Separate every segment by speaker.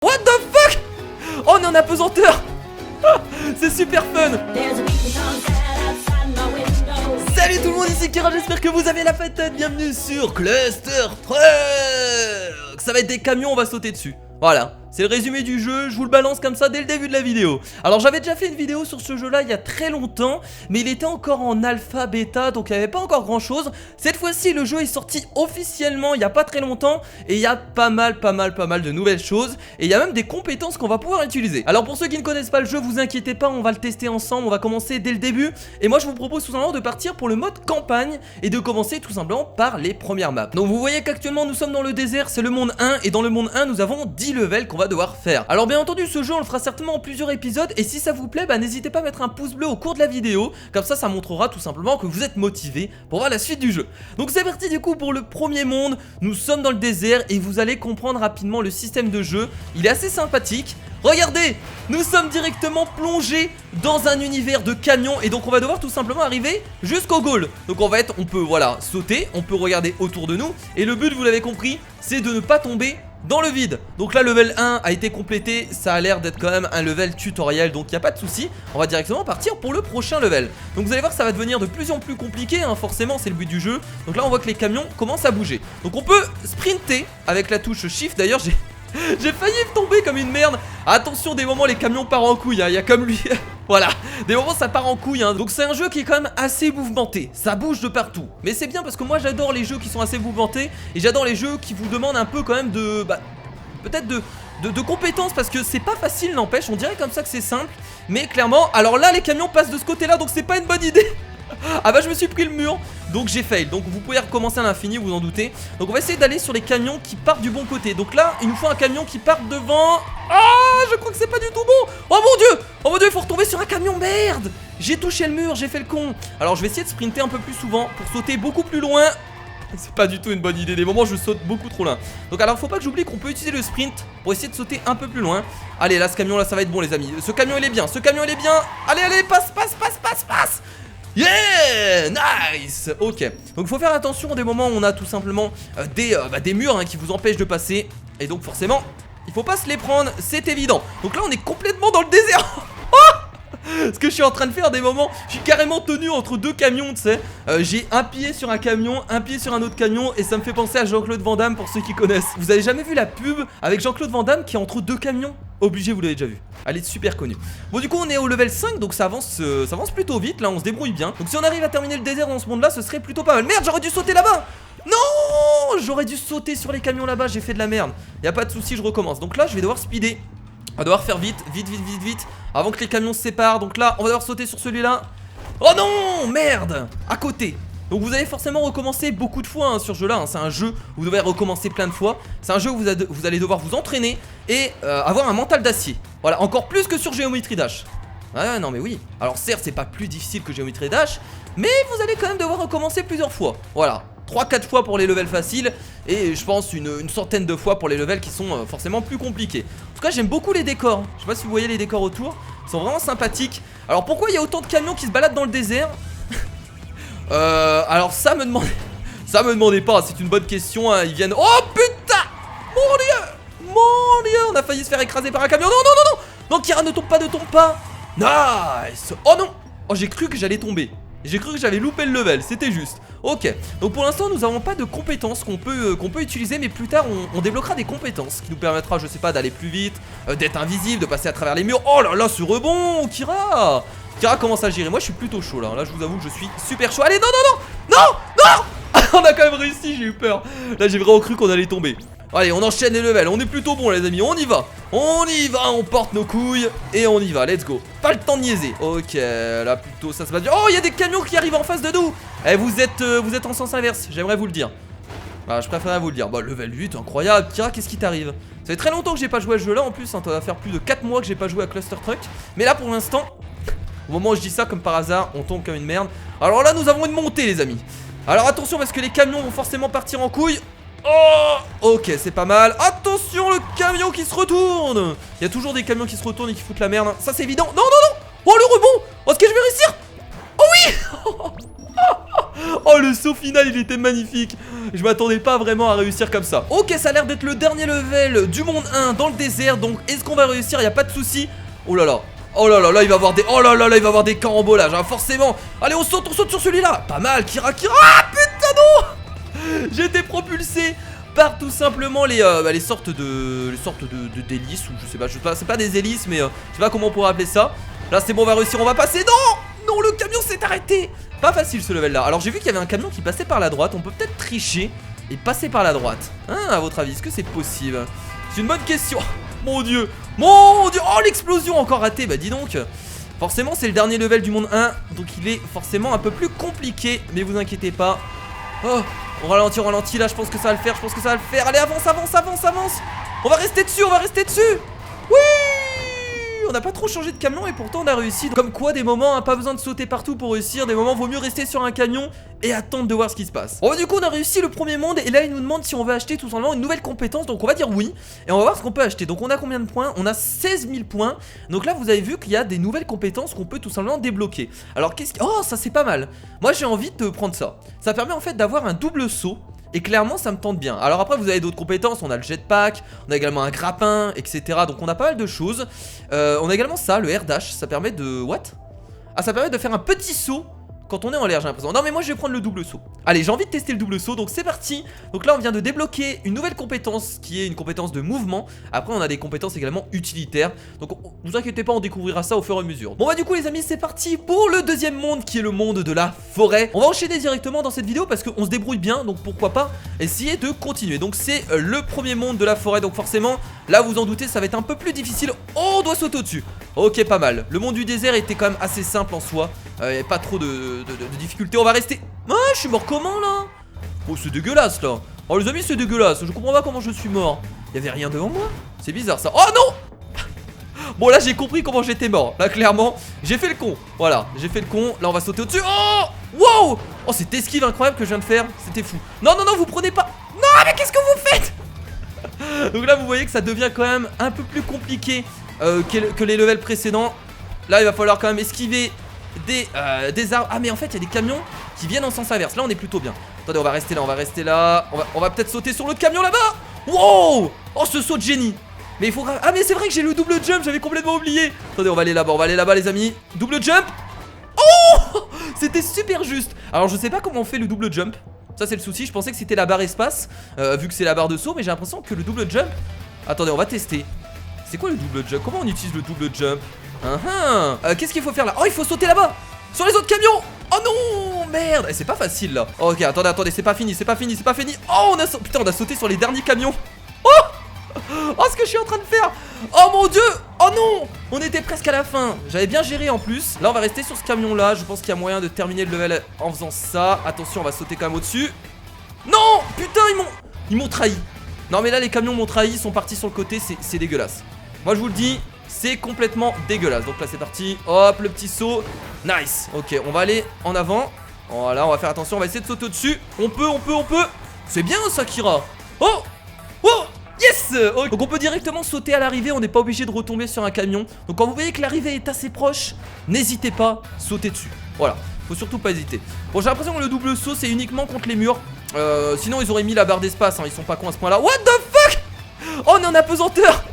Speaker 1: What the fuck? Oh, on est en apesanteur. C'est super fun. Salut tout le monde, ici Kira, j'espère que vous avez la patate. Bienvenue sur Cluster Truck. Ça va être des camions, on va sauter dessus. Voilà, c'est le résumé du jeu, je vous le balance comme ça dès le début de la vidéo. Alors j'avais déjà fait une vidéo sur ce jeu là il y a très longtemps, mais il était encore en alpha bêta, donc il n'y avait pas encore grand chose. Cette fois-ci le jeu est sorti officiellement il n'y a pas très longtemps, et il y a pas mal de nouvelles choses, et il y a même des compétences qu'on va pouvoir utiliser. Alors pour ceux qui ne connaissent pas le jeu, vous inquiétez pas, on va le tester ensemble, on va commencer dès le début. Et moi je vous propose tout simplement de partir pour le mode campagne, et de commencer tout simplement par les premières maps. Donc vous voyez qu'actuellement nous sommes dans le désert, c'est le monde 1, et dans le monde 1 nous avons 10 levels qu'on va devoir faire. Alors bien entendu ce jeu on le fera certainement en plusieurs épisodes, et si ça vous plaît n'hésitez pas à mettre un pouce bleu au cours de la vidéo, comme ça montrera tout simplement que vous êtes motivé pour voir la suite du jeu. Donc c'est parti du coup pour le premier monde. Nous sommes dans le désert et vous allez comprendre rapidement le système de jeu, il est assez sympathique. Regardez, nous sommes directement plongés dans un univers de camions, et donc on va devoir tout simplement arriver jusqu'au goal. Donc en fait on peut voilà sauter, on peut regarder autour de nous, et le but vous l'avez compris, c'est de ne pas tomber dans le vide. Donc là level 1 a été complété, ça a l'air d'être quand même un level tutoriel, donc il n'y a pas de souci. On va directement partir pour le prochain level. Donc vous allez voir ça va devenir de plus en plus compliqué hein, forcément c'est le but du jeu. Donc là on voit que les camions commencent à bouger. Donc on peut sprinter avec la touche shift. D'ailleurs j'ai failli tomber comme une merde. Attention, des moments les camions partent en couille hein. Il y a comme lui. Voilà, des moments ça part en couille hein. Donc c'est un jeu qui est quand même assez mouvementé, ça bouge de partout. Mais c'est bien parce que moi j'adore les jeux qui sont assez mouvementés, et j'adore les jeux qui vous demandent un peu quand même de peut-être de compétences, parce que c'est pas facile n'empêche. On dirait comme ça que c'est simple, mais clairement. Alors là les camions passent de ce côté là, donc c'est pas une bonne idée. Ah bah je me suis pris le mur, donc j'ai fail. Donc vous pouvez recommencer à l'infini, vous en doutez. Donc on va essayer d'aller sur les camions qui partent du bon côté. Donc là il nous faut un camion qui parte devant. Ah je crois que c'est pas du tout bon. Oh mon dieu il faut retomber sur un camion, merde. J'ai touché le mur, j'ai fait le con. Alors je vais essayer de sprinter un peu plus souvent pour sauter beaucoup plus loin. C'est pas du tout une bonne idée, des moments je saute beaucoup trop loin. Donc alors faut pas que j'oublie qu'on peut utiliser le sprint pour essayer de sauter un peu plus loin. Allez là ce camion là ça va être bon les amis. Ce camion il est bien, Allez passe. Yeah, nice. Ok, donc faut faire attention des moments où on a tout simplement des murs hein, qui vous empêchent de passer. Et donc forcément il faut pas se les prendre, c'est évident. Donc là on est complètement dans le désert. Ce que je suis en train de faire des moments, je suis carrément tenu entre deux camions, tu sais. J'ai un pied sur un camion, un pied sur un autre camion, et ça me fait penser à Jean-Claude Van Damme pour ceux qui connaissent. Vous avez jamais vu la pub avec Jean-Claude Van Damme qui est entre deux camions? Obligé, vous l'avez déjà vu. Elle est super connue. Bon du coup on est au level 5, donc ça avance plutôt vite, là on se débrouille bien. Donc si on arrive à terminer le désert dans ce monde là, ce serait plutôt pas mal. Merde, j'aurais dû sauter là-bas. Non, j'aurais dû sauter sur les camions là-bas, j'ai fait de la merde. Y'a pas de souci, je recommence. Donc là je vais devoir speeder. On va devoir faire vite, avant que les camions se séparent. Donc là on va devoir sauter sur celui-là. Oh non, merde, à côté. Donc vous allez forcément recommencer beaucoup de fois hein, sur ce jeu là hein. C'est un jeu où vous devez recommencer plein de fois. C'est un jeu où vous allez devoir vous entraîner et avoir un mental d'acier. Voilà, encore plus que sur Geometry Dash. Ah non mais oui. Alors certes c'est pas plus difficile que Geometry Dash, mais vous allez quand même devoir recommencer plusieurs fois. Voilà, 3-4 fois pour les levels faciles, et je pense une centaine de fois pour les levels qui sont forcément plus compliqués. En tout cas j'aime beaucoup les décors. Je sais pas si vous voyez les décors autour, ils sont vraiment sympathiques. Alors pourquoi il y a autant de camions qui se baladent dans le désert? Alors ça me demandez pas, c'est une bonne question hein. Ils viennent... Oh putain, mon dieu, on a failli se faire écraser par un camion. Non Kira, ne tombe pas. Nice. Oh non. Oh j'ai cru que j'allais tomber. J'ai cru que j'avais loupé le level, c'était juste. Ok, donc pour l'instant nous n'avons pas de compétences qu'on peut utiliser, mais plus tard on débloquera des compétences qui nous permettra, je sais pas, d'aller plus vite, d'être invisible, de passer à travers les murs. Oh là là, ce rebond, Kira commence à gérer. Moi je suis plutôt chaud là je vous avoue que je suis super chaud. Allez, non. On a quand même réussi, j'ai eu peur. Là j'ai vraiment cru qu'on allait tomber. Allez, on enchaîne les levels, on est plutôt bon les amis, on y va, on porte nos couilles et on y va, let's go. Pas le temps de niaiser. Ok, là plutôt ça se passe bien. Oh, il y a des camions qui arrivent en face de nous. Eh, vous êtes en sens inverse, j'aimerais vous le dire. Ah, je préférerais vous le dire. Bah, level 8, incroyable. Kira, qu'est-ce qui t'arrive? Ça fait très longtemps que j'ai pas joué à ce jeu là en plus hein. Ça va faire plus de 4 mois que j'ai pas joué à Cluster Truck. Mais là pour l'instant, au moment où je dis ça, comme par hasard, on tombe comme une merde. Alors là nous avons une montée les amis. Alors attention parce que les camions vont forcément partir en couille. Oh, ok, c'est pas mal. Attention, le camion qui se retourne. Il y a toujours des camions qui se retournent et qui foutent la merde. Ça, c'est évident. Non. Oh, le rebond. Oh, est-ce que je vais réussir? Oh oui. Oh, le saut final, il était magnifique. Je m'attendais pas vraiment à réussir comme ça. Ok, ça a l'air d'être le dernier level du monde 1 dans le désert. Donc, est-ce qu'on va réussir? Y a pas de souci. Oh là là. Oh là là, là il va avoir des... Oh là là, là il va avoir des carambolages, hein, forcément. Allez, on saute sur celui-là. Pas mal, Kira. Ah, putain, non. J'ai été propulsé par tout simplement les sortes d'hélices, ou je sais pas, c'est pas des hélices, mais je sais pas comment on pourrait appeler ça. Là c'est bon, on va réussir, on va passer. Non, non, le camion s'est arrêté. Pas facile ce level là. Alors j'ai vu qu'il y avait un camion qui passait par la droite. On peut peut-être tricher et passer par la droite, hein, à votre avis, est-ce que c'est possible? C'est une bonne question. Mon dieu, oh l'explosion encore ratée. Bah dis donc. Forcément c'est le dernier level du monde 1, donc il est forcément un peu plus compliqué. Mais vous inquiétez pas. Oh, on ralentit, là je pense que ça va le faire, Allez, avance. On va rester dessus, Oui. On n'a pas trop changé de camion et pourtant on a réussi. Comme quoi, des moments, hein, pas besoin de sauter partout pour réussir. Des moments, vaut mieux rester sur un camion et attendre de voir ce qui se passe. Bon, du coup on a réussi le premier monde. Et là il nous demande si on veut acheter tout simplement une nouvelle compétence. Donc on va dire oui. Et on va voir ce qu'on peut acheter. Donc on a combien de points? On a 16 000 points. Donc là vous avez vu qu'il y a des nouvelles compétences qu'on peut tout simplement débloquer. Alors qu'est-ce qui... Oh, ça c'est pas mal. Moi j'ai envie de prendre ça. Ça permet en fait d'avoir un double saut. Et clairement ça me tente bien. Alors après vous avez d'autres compétences. On a le jetpack, on a également un grappin, etc. Donc on a pas mal de choses. On a également ça, le air dash. Ça permet de... What? Ah, ça permet de faire un petit saut quand on est en l'air, j'ai l'impression. Non mais moi je vais prendre le double saut. Allez, j'ai envie de tester le double saut, donc c'est parti. Donc là on vient de débloquer une nouvelle compétence qui est une compétence de mouvement. Après on a des compétences également utilitaires. Donc vous inquiétez pas, on découvrira ça au fur et à mesure. Bon bah du coup les amis, c'est parti pour le deuxième monde qui est le monde de la forêt. On va enchaîner directement dans cette vidéo parce qu'on se débrouille bien, donc pourquoi pas essayer de continuer. Donc c'est le premier monde de la forêt, donc forcément là vous en doutez ça va être un peu plus difficile. Oh, on doit sauter au-dessus. Ok, pas mal. Le monde du désert était quand même assez simple en soi. Pas trop de difficultés. On va rester... Ah, je suis mort comment là? Oh, c'est dégueulasse là. Oh les amis, c'est dégueulasse. Je comprends pas comment je suis mort. Y'avait rien devant moi. C'est bizarre ça. Oh non. Bon là j'ai compris comment j'étais mort. Là clairement j'ai fait le con. Voilà, j'ai fait le con. Là on va sauter au-dessus. Oh, wow. Oh, cette esquive incroyable que je viens de faire. C'était fou. Non, non, non, vous prenez pas. Non, mais qu'est-ce que vous faites? Donc là vous voyez que ça devient quand même un peu plus compliqué que les levels précédents. Là il va falloir quand même esquiver des arbres. Ah mais en fait il y a des camions qui viennent en sens inverse. Là on est plutôt bien. Attendez, on va rester là, on va peut-être sauter sur l'autre camion là-bas. Wow. Oh, ce saut de génie. Mais il faut... Ah mais c'est vrai que j'ai le double jump, j'avais complètement oublié. Attendez, on va aller là-bas, les amis. Double jump. Oh, c'était super juste. Alors je sais pas comment on fait le double jump. Ça c'est le souci, je pensais que c'était la barre espace vu que c'est la barre de saut, mais j'ai l'impression que le double jump... Attendez, on va tester. C'est quoi le double jump? Comment on utilise le double jump? Qu'est-ce qu'il faut faire là? Oh, il faut sauter là-bas sur les autres camions. Oh non, merde. C'est pas facile là. Ok, attendez, c'est pas fini. Oh, putain, on a sauté sur les derniers camions. Oh, ce que je suis en train de faire. Oh mon dieu. Oh non. On était presque à la fin. J'avais bien géré en plus. Là on va rester sur ce camion là. Je pense qu'il y a moyen de terminer le level en faisant ça. Attention, on va sauter quand même au-dessus. Non. Putain, ils m'ont trahi. Non mais là les camions m'ont trahi. Ils sont partis sur le côté. C'est dégueulasse. Moi je vous le dis, c'est complètement dégueulasse. Donc là c'est parti. Hop, le petit saut. Nice. Ok, on va aller en avant. Voilà, on va faire attention. On va essayer de sauter au-dessus. On peut. C'est bien ça, Kira. Oh. Yes. Okay. Donc on peut directement sauter à l'arrivée, on n'est pas obligé de retomber sur un camion. Donc quand vous voyez que l'arrivée est assez proche, n'hésitez pas, sautez dessus. Voilà, faut surtout pas hésiter. Bon, j'ai l'impression que le double saut c'est uniquement contre les murs. Sinon ils auraient mis la barre d'espace, hein. Ils sont pas cons à ce point là. What the fuck. Oh, on est en apesanteur.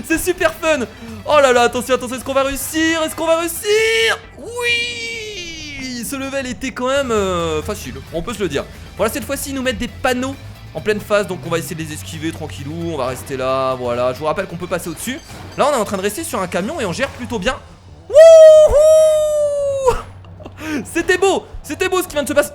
Speaker 1: C'est super fun. Oh là là, attention, est-ce qu'on va réussir? Oui. Ce level était quand même facile, on peut se le dire. Voilà, cette fois-ci ils nous mettent des panneaux en pleine face, donc on va essayer de les esquiver tranquillou. On va rester là, voilà. Je vous rappelle qu'on peut passer au-dessus. Là on est en train de rester sur un camion et on gère plutôt bien. Wouhou. C'était beau ce qui vient de se passer.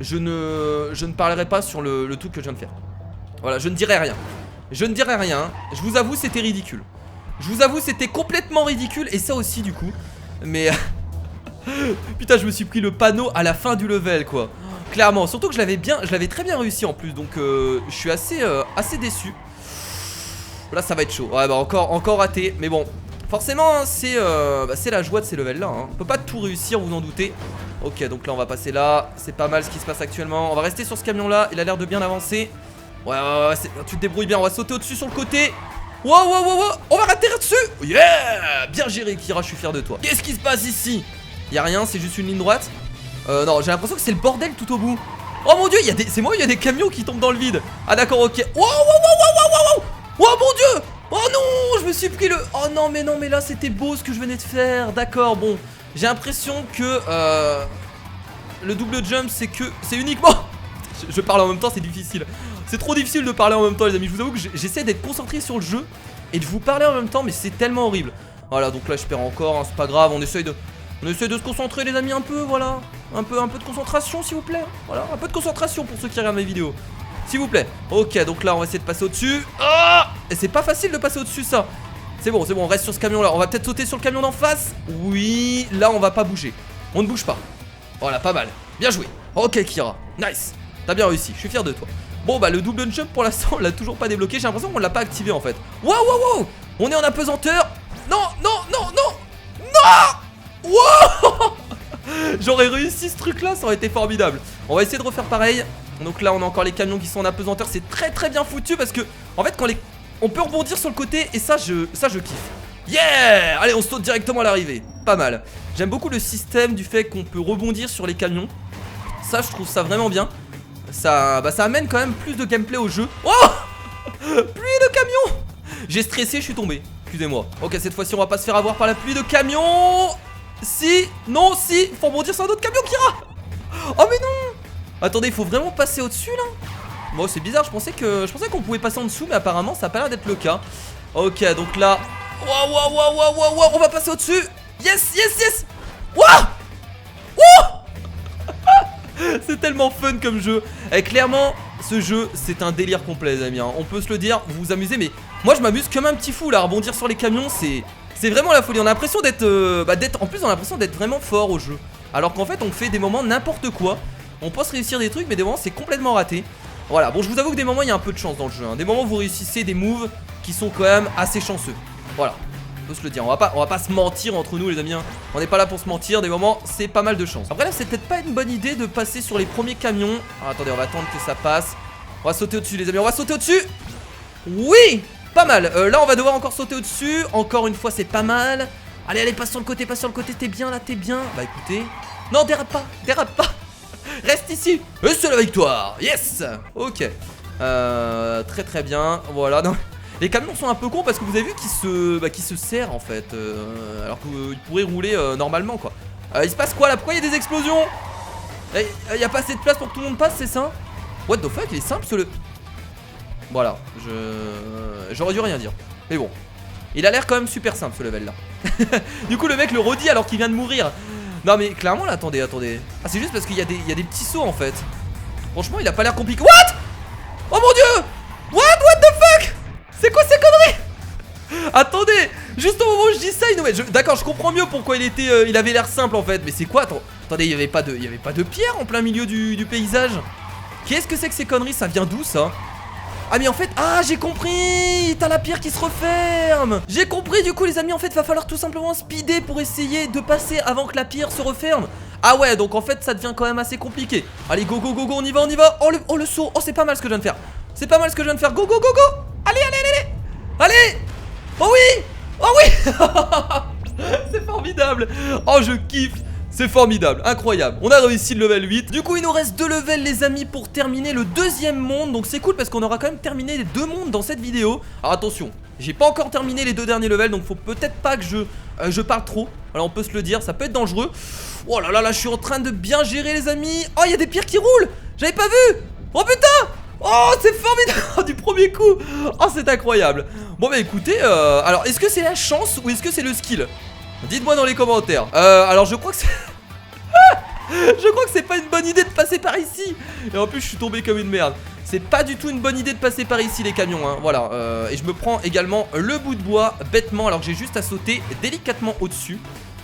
Speaker 1: Je ne parlerai pas sur le truc que je viens de faire. Voilà, je ne dirai rien. Je vous avoue, c'était ridicule. C'était complètement ridicule. Et ça aussi du coup. Mais putain, je me suis pris le panneau à la fin du level quoi. Clairement, surtout que je l'avais très bien réussi en plus. Donc je suis assez déçu. Là ça va être chaud. Ouais, bah encore raté. Mais bon, forcément c'est la joie de ces levels là, hein. On peut pas tout réussir, vous en doutez. Ok, donc là on va passer là. C'est pas mal ce qui se passe actuellement. On va rester sur ce camion là, il a l'air de bien avancer. Ouais, tu te débrouilles bien. On va sauter au-dessus sur le côté. Wow. On va atterrir dessus. Yeah. Bien géré Kira, je suis fier de toi. Qu'est-ce qui se passe ici? Y a rien, c'est juste une ligne droite. Non, j'ai l'impression que c'est le bordel tout au bout. Oh mon dieu, c'est moi, il y a des camions qui tombent dans le vide. Ah d'accord, ok. Wow, wow, wow, wow, wow, wow. Oh mon dieu. Oh non, je me suis pris le... Oh non, mais là, c'était beau ce que je venais de faire. D'accord, bon. J'ai l'impression que... le double jump, c'est uniquement... Je parle en même temps, c'est difficile. C'est trop difficile de parler en même temps, les amis. Je vous avoue que j'essaie d'être concentré sur le jeu et de vous parler en même temps, mais c'est tellement horrible. Voilà, donc là, je perds encore, hein, c'est pas grave. On essaye de se concentrer, les amis, un peu, voilà. Un peu de concentration, s'il vous plaît. Voilà, un peu de concentration pour ceux qui regardent mes vidéos. S'il vous plaît. Ok, donc là, on va essayer de passer au-dessus. Ah, et c'est pas facile de passer au-dessus, ça. C'est bon, on reste sur ce camion-là. On va peut-être sauter sur le camion d'en face. Oui, là, on va pas bouger. On ne bouge pas. Voilà, pas mal. Bien joué. Ok, Kira. Nice. T'as bien réussi, je suis fier de toi. Bon bah le double jump pour l'instant on l'a toujours pas débloqué. J'ai l'impression qu'on l'a pas activé en fait. Waouh waouh waouh. On est en apesanteur. Non non non non. Non. Wow. J'aurais réussi ce truc là, ça aurait été formidable. On va essayer de refaire pareil. Donc là on a encore les camions qui sont en apesanteur. C'est très bien foutu parce que en fait on peut rebondir sur le côté. Et ça je kiffe. Yeah. Allez on saute directement à l'arrivée. Pas mal. J'aime beaucoup le système du fait qu'on peut rebondir sur les camions. Ça je trouve ça vraiment bien. Ça amène quand même plus de gameplay au jeu. Oh. Pluie de camions. J'ai stressé, je suis tombé. Excusez-moi. Ok, cette fois-ci on va pas se faire avoir par la pluie de camions. Si, non, si. Faut rebondir sur un autre camion, Kira. Oh mais non. Attendez, il faut vraiment passer au-dessus là. Bon c'est bizarre, je pensais qu'on pouvait passer en dessous. Mais apparemment ça a pas l'air d'être le cas. Ok, donc là. Waouh. On va passer au-dessus. Yes. Waouh. C'est tellement fun comme jeu. Et clairement ce jeu c'est un délire complet les amis hein. On peut se le dire, vous vous amusez. Mais moi je m'amuse comme un petit fou là. À rebondir sur les camions c'est vraiment la folie. On a l'impression d'être en plus on a l'impression d'être vraiment fort au jeu. Alors qu'en fait on fait des moments n'importe quoi. On pense réussir des trucs mais des moments c'est complètement raté. Voilà, bon je vous avoue que des moments il y a un peu de chance dans le jeu hein. Des moments où vous réussissez des moves qui sont quand même assez chanceux. Voilà, faut se le dire, on va pas se mentir entre nous les amis hein. On n'est pas là pour se mentir, des moments c'est pas mal de chance. Après là c'est peut-être pas une bonne idée de passer sur les premiers camions. Alors, attendez, on va attendre que ça passe. On va sauter au-dessus les amis, on va sauter au-dessus. Oui, pas mal, là on va devoir encore sauter au-dessus. Encore une fois c'est pas mal. Allez passe sur le côté, t'es bien là, t'es bien. Bah écoutez, non dérape pas. Reste ici. Et c'est la victoire, yes. Ok, très bien, voilà, non. Les camions sont un peu cons parce que vous avez vu qu'ils se serrent en fait alors qu'ils pourraient rouler normalement quoi. Il se passe quoi là? Pourquoi il y a des explosions? Il y a pas assez de place pour que tout le monde passe, c'est ça? What the fuck, il est simple ce Voilà, j'aurais dû rien dire. Mais bon, il a l'air quand même super simple ce level là. Du coup le mec le redit alors qu'il vient de mourir. Non mais clairement là, attendez. Ah c'est juste parce qu'il y a des petits sauts en fait. Franchement il a pas l'air compliqué. What? Oh mon dieu. What the fuck? C'est quoi ces conneries? Attendez, juste au moment où je dis ça, d'accord, je comprends mieux pourquoi il avait l'air simple en fait. Mais c'est quoi? Attendez, il y avait pas de pierre en plein milieu du paysage. Qu'est-ce que c'est que ces conneries? Ça vient d'où ça? Ah mais en fait, ah j'ai compris. T'as la pierre qui se referme. J'ai compris du coup les amis, en fait va falloir tout simplement speeder pour essayer de passer avant que la pierre se referme. Ah ouais, donc en fait ça devient quand même assez compliqué. Allez go, on y va. Oh le saut, oh c'est pas mal ce que je viens de faire. Go. Allez. Oh oui. C'est formidable. Oh je kiffe. C'est formidable, incroyable. On a réussi le level 8. Du coup il nous reste 2 levels les amis pour terminer le deuxième monde. Donc c'est cool parce qu'on aura quand même terminé les 2 mondes dans cette vidéo. Alors attention, j'ai pas encore terminé les 2 derniers levels. Donc faut peut-être pas que je parle trop. Alors on peut se le dire, ça peut être dangereux. Oh là, je suis en train de bien gérer les amis. Oh il y a des pierres qui roulent. J'avais pas vu. Oh putain. Oh c'est formidable. Du premier coup. Oh c'est incroyable. Bon bah écoutez, alors est-ce que c'est la chance ou est-ce que c'est le skill? Dites-moi dans les commentaires. Alors je crois que c'est... Je crois que c'est pas une bonne idée de passer par ici. Et en plus je suis tombé comme une merde. C'est pas du tout une bonne idée de passer par ici les camions hein. Voilà, et je me prends également le bout de bois bêtement alors que j'ai juste à sauter délicatement au-dessus.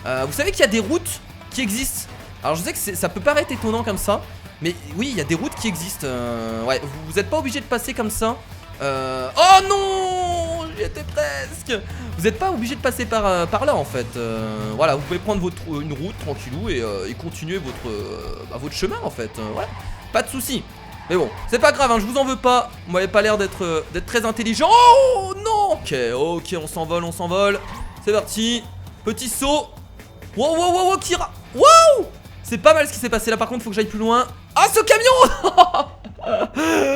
Speaker 1: Vous savez qu'il y a des routes qui existent. Alors je sais que ça peut paraître étonnant comme ça, mais oui il y a des routes qui existent. Ouais, vous êtes pas obligé de passer comme ça. Oh non, j'y étais presque. Vous n'êtes pas obligé de passer par là en fait. Voilà, vous pouvez prendre une route tranquillou et continuer votre chemin en fait. Ouais, pas de soucis. Mais bon, c'est pas grave, hein, je vous en veux pas. Vous m'avez pas l'air d'être très intelligent. Oh non. Ok, on s'envole. C'est parti. Petit saut. Wow, Kira. Waouh! C'est pas mal ce qui s'est passé là, par contre faut que j'aille plus loin. Ah, ce camion!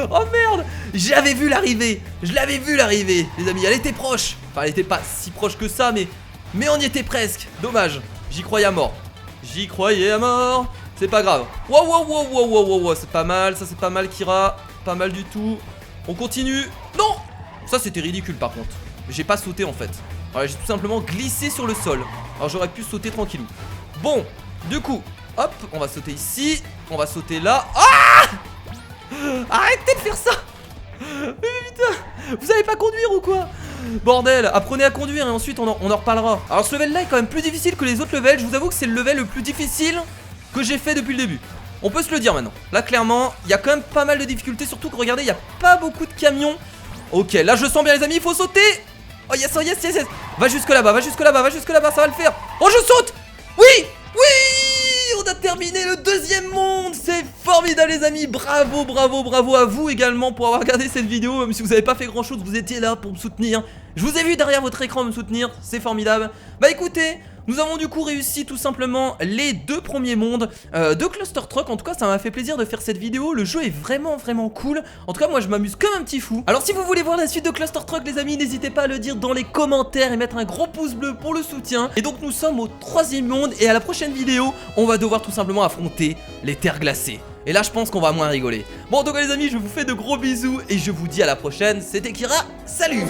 Speaker 1: Oh merde! J'avais vu l'arrivée. Je l'avais vu l'arrivée, les amis, elle était proche. Enfin, elle était pas si proche que ça, mais on y était presque. Dommage, j'y croyais à mort. J'y croyais à mort. C'est pas grave. Wow, wow, wow, wow, wow, wow, wow. C'est pas mal, ça c'est pas mal, Kira. Pas mal du tout. On continue. Non! Ça c'était ridicule par contre. J'ai pas sauté en fait. Voilà, j'ai tout simplement glissé sur le sol. Alors j'aurais pu sauter tranquillou. Bon, du coup, hop, on va sauter ici. On va sauter là. Ah! Arrêtez de faire ça! Mais putain, vous savez pas conduire ou quoi? Bordel, apprenez à conduire et ensuite on en reparlera. Alors ce level là est quand même plus difficile que les autres levels. Je vous avoue que c'est le level le plus difficile que j'ai fait depuis le début. On peut se le dire maintenant. Là clairement, il y a quand même pas mal de difficultés. Surtout que regardez, il n'y a pas beaucoup de camions. Ok, là je sens bien les amis, il faut sauter. Oh yes, oh yes, yes, yes. Va jusque là-bas, va jusque là-bas, va jusque là-bas, ça va le faire. Oh je saute. Oui, oui, on a terminé le deuxième monde. C'est formidable les amis. Bravo, bravo, bravo à vous également pour avoir regardé cette vidéo. Même si vous n'avez pas fait grand chose, vous étiez là pour me soutenir. Je vous ai vu derrière votre écran me soutenir, c'est formidable. Bah écoutez, nous avons du coup réussi tout simplement les 2 premiers mondes de Cluster Truck. En tout cas ça m'a fait plaisir de faire cette vidéo. Le jeu est vraiment cool. En tout cas moi je m'amuse comme un petit fou. Alors si vous voulez voir la suite de Cluster Truck les amis, n'hésitez pas à le dire dans les commentaires et mettre un gros pouce bleu pour le soutien. Et donc nous sommes au 3e monde et à la prochaine vidéo on va devoir tout simplement affronter les terres glacées. Et là je pense qu'on va moins rigoler. Bon en tout cas les amis, je vous fais de gros bisous et je vous dis à la prochaine. C'était Kira, salut!